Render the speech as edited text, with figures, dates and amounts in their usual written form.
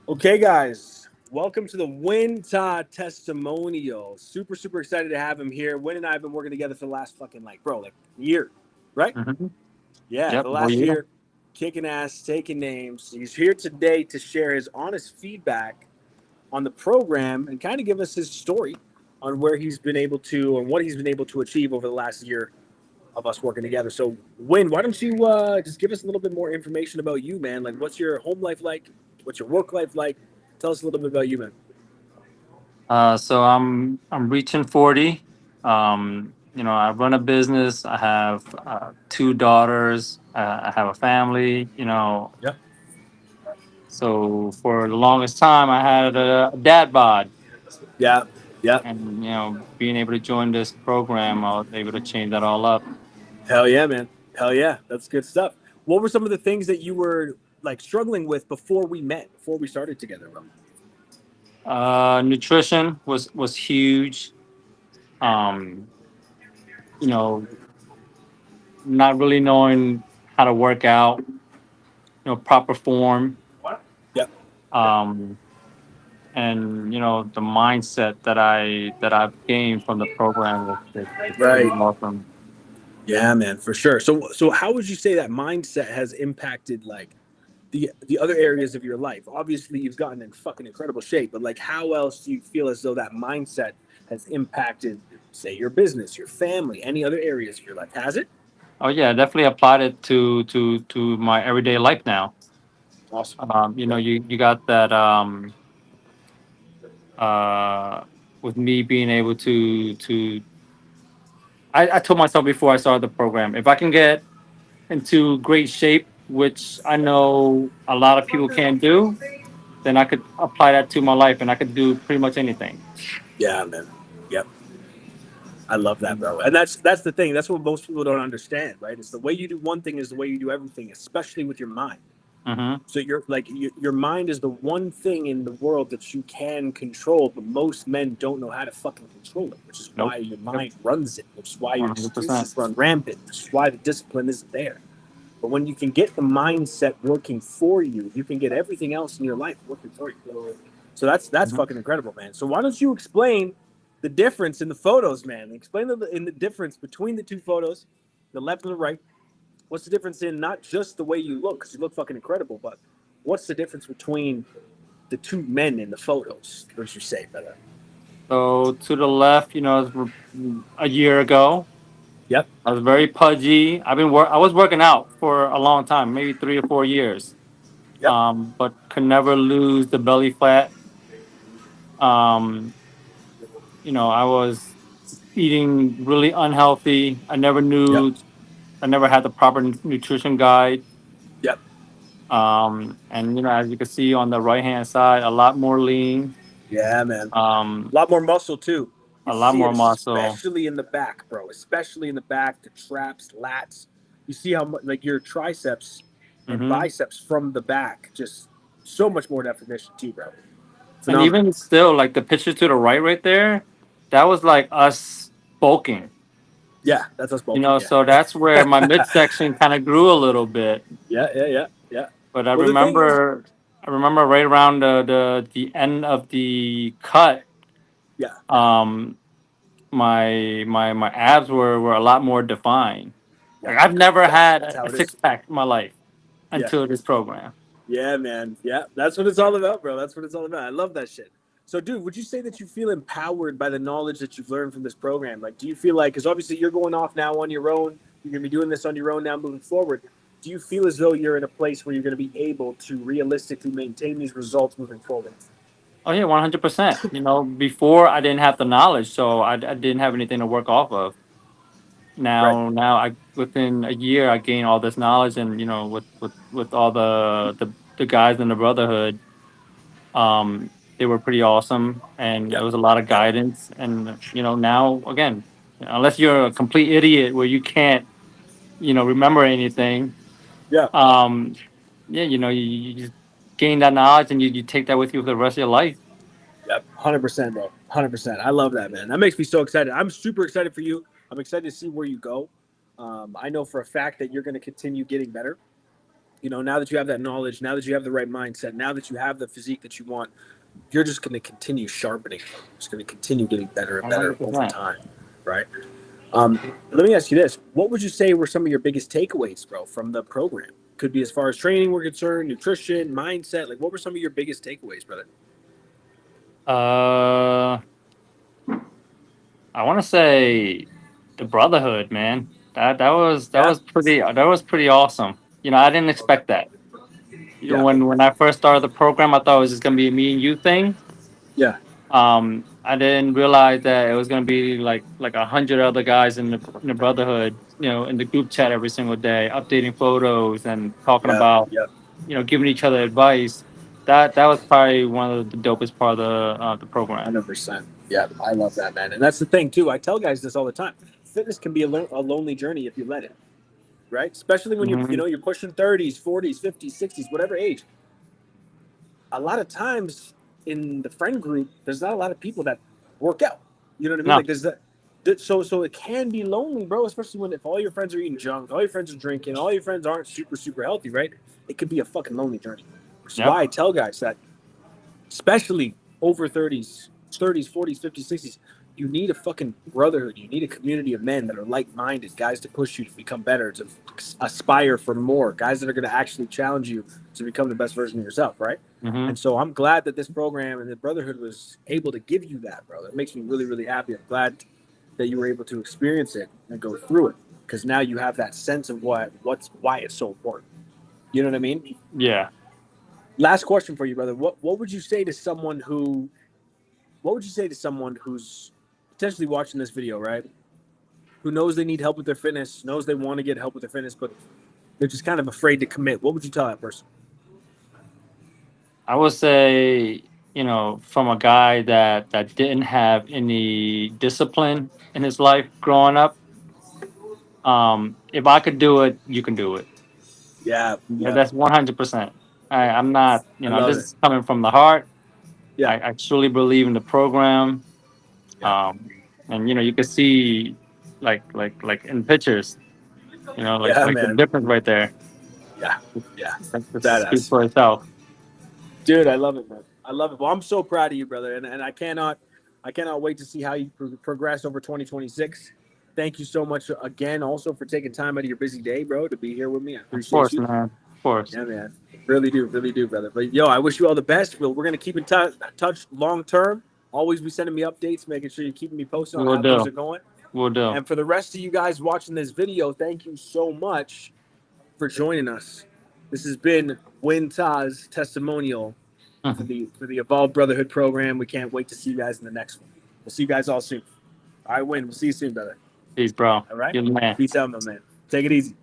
Okay, guys, welcome to the Nguyen Testimonial. Super excited to have him here. Nguyen and I have been working together for the last fucking like a year, right? Hmm. Yeah, for Yep. the Whole last year. year, kicking ass, taking names. He's here today to share his honest feedback on the program and kind of give us his story on where he's been able to and what he's been able to achieve over the last year of us working together. So, Nguyen, why don't you just give us a little bit more information about you, man? Like, what's your home life like? What's your work life like? Tell us a little bit about you, man. So I'm reaching 40. I run a business. I have two daughters. I have a family. Yeah. So for the longest time, I had a dad bod, Yeah. Yeah. and being able to join this program, I was able to change that all up. Hell yeah, man. Hell yeah. That's good stuff. What were some of the things that you were like struggling with before we met, before we started together, bro? Nutrition was huge. Um, you know, not really knowing how to work out. Proper form. Yep. Um, and the mindset that I've gained from the program is pretty Right. awesome. Yeah, man, for sure. So how would you say that mindset has impacted like the other areas of your life? Obviously, you've gotten in fucking incredible shape, but like how else do you feel as though that mindset has impacted, say, your business, your family, any other areas of your life? Has it? Oh yeah, definitely applied it to my everyday life now. Awesome. Yeah. You got that uh with me being able to I told myself before I started the program, if I can get into great shape, which I know a lot of people can't do, then I could apply that to my life and I could do pretty much anything. Yeah, man. Yep. I love that, bro. And that's the thing. That's what most people don't understand, right? It's the way you do one thing is the way you do everything, especially with your mind. Mm-hmm. So your mind is the one thing in the world that you can control, but most men don't know how to fucking control it, which is Nope. why your Yep. mind runs it, which is why your 100%. excuses run rampant, which is why the discipline isn't there. But when you can get the mindset working for you, you can get everything else in your life working for you. So that's Mhm. fucking incredible, man. So why don't you explain the difference in the photos, man? Explain the difference between the two photos, the left and the right. What's the difference in not just the way you look, because you look fucking incredible, but what's the difference between the two men in the photos? What would you say, brother? So to the left, a year ago, Yep. I was very pudgy. I was working out for a long time, maybe 3 or 4 years, Yep. but could never lose the belly fat. Um, I was eating really unhealthy. Yep. I never had the proper nutrition guide. Yep. And as you can see on the right hand side, a lot more lean, Yeah, man. um, A lot more muscle too. You a lot see it more muscle. especially in the back, bro. Especially in the back, the traps, lats. You see how much like your triceps and Hmm. biceps from the back, just so much more definition too, bro. And Phenomenal. even still, like the picture to the right there, that was like us bulking. Yeah, that's us bulking. So that's where my midsection kind of grew a little bit. Yeah. But Well, the thing is, I remember right around the end of the cut, yeah, um, my abs were a lot more defined. yeah, Like I've never had that's how a it is. six pack in my life Yeah, until this program. yeah, man. Yeah, that's what it's all about, bro. That's what it's all about. I love that shit. So, dude, would you say that you feel empowered by the knowledge that you've learned from this program? Like, do you feel like, because obviously you're going off now on your own, you're going to be doing this on your own now moving forward. Do you feel as though you're in a place where you're going to be able to realistically maintain these results moving forward? Oh yeah, 100%. Before I didn't have the knowledge, so I didn't have anything to work off of. Right. Now I within a year I gained all this knowledge, and with all the guys in the brotherhood, they were pretty awesome, and Yeah. it was a lot of guidance. And now again, unless you're a complete idiot where you can't remember anything, Yeah. um, yeah, you just gain that knowledge and you take that with you for the rest of your life. Yep, 100%, bro. 100%. I love that, man. That makes me so excited. I'm super excited for you. I'm excited to see where you go. I know for a fact that you're going to continue getting better. You know, now that you have that knowledge, now that you have the right mindset, now that you have the physique that you want, you're just going to continue sharpening. You're just going to continue getting better and better over 100%. time, right? Let me ask you this: what would you say were some of your biggest takeaways, bro, from the program? Could be as far as training we're concerned, nutrition, mindset. Like, what were some of your biggest takeaways, brother? Uh, I want to say the brotherhood, man. That Yeah, was pretty awesome. You know, I didn't expect that. You know, yeah, when I first started the program, I thought it was just gonna be a me and you thing. yeah, I didn't realize that it was gonna be like 100 other guys in the brotherhood. You know, in the group chat every single day, updating photos and talking yeah, about, yeah. giving each other advice. That was probably one of the dopest part of the program. 100%. Yeah, I love that, man. And that's the thing too. I tell guys this all the time. Fitness can be a lonely journey if you let it, right? Especially when Hmm. you're pushing 30s, 40s, 50s, 60s, whatever age. A lot of times in the friend group, there's not a lot of people that work out. You know what I mean? No, Like there's that. So it can be lonely, bro. Especially when if all your friends are eating junk, all your friends are drinking, all your friends aren't super healthy, right? It could be a fucking lonely journey. Which is yep. why I tell guys that, especially over 30s, 40s, 50s, 60s, you need a fucking brotherhood. You need a community of men that are like-minded, guys to push you to become better, to aspire for more, guys that are going to actually challenge you to become the best version of yourself, right? Hmm. And so I'm glad that this program and the brotherhood was able to give you that, bro. It makes me really happy. I'm glad that you were able to experience it and go through it because now you have that sense of why it's so important. You know what I mean? Yeah. Last question for you, brother. What would you say to someone who what would you say to someone who's potentially watching this video, right? Who knows they need help with their fitness, knows they want to get help with their fitness, but they're just kind of afraid to commit. What would you tell that person? I would say, from a guy that didn't have any discipline in his life growing up, if I could do it, you can do it. Yeah, yeah, That's 100%. I'm not, I love this it. is coming from the heart. Yeah, I truly believe in the program. yeah, Um, and you can see like in pictures, yeah, like the man. difference right there. Yeah, yeah, That speaks badass, for itself. dude. I love it, man. I love it. Well, I'm so proud of you, brother, and I cannot wait to see how you progress over 2026. Thank you so much again, also for taking time out of your busy day, bro, to be here with me. I Of appreciate course, you. man. Of course. Yeah, man. Really do, brother. But yo, I wish you all the best. We're gonna keep in touch long term. Always be sending me updates, making sure you're keeping me posted on We'll how things do. are going. We'll do. And for the rest of you guys watching this video, thank you so much for joining us. This has been Nguyen Ta's testimonial for the Evolved Brotherhood program. We can't wait to see you guys in the next one. We'll see you guys all soon. All right, Nguyen. We'll see you soon, brother. Peace, bro. All right. You're the man. Peace out, my man. Take it easy.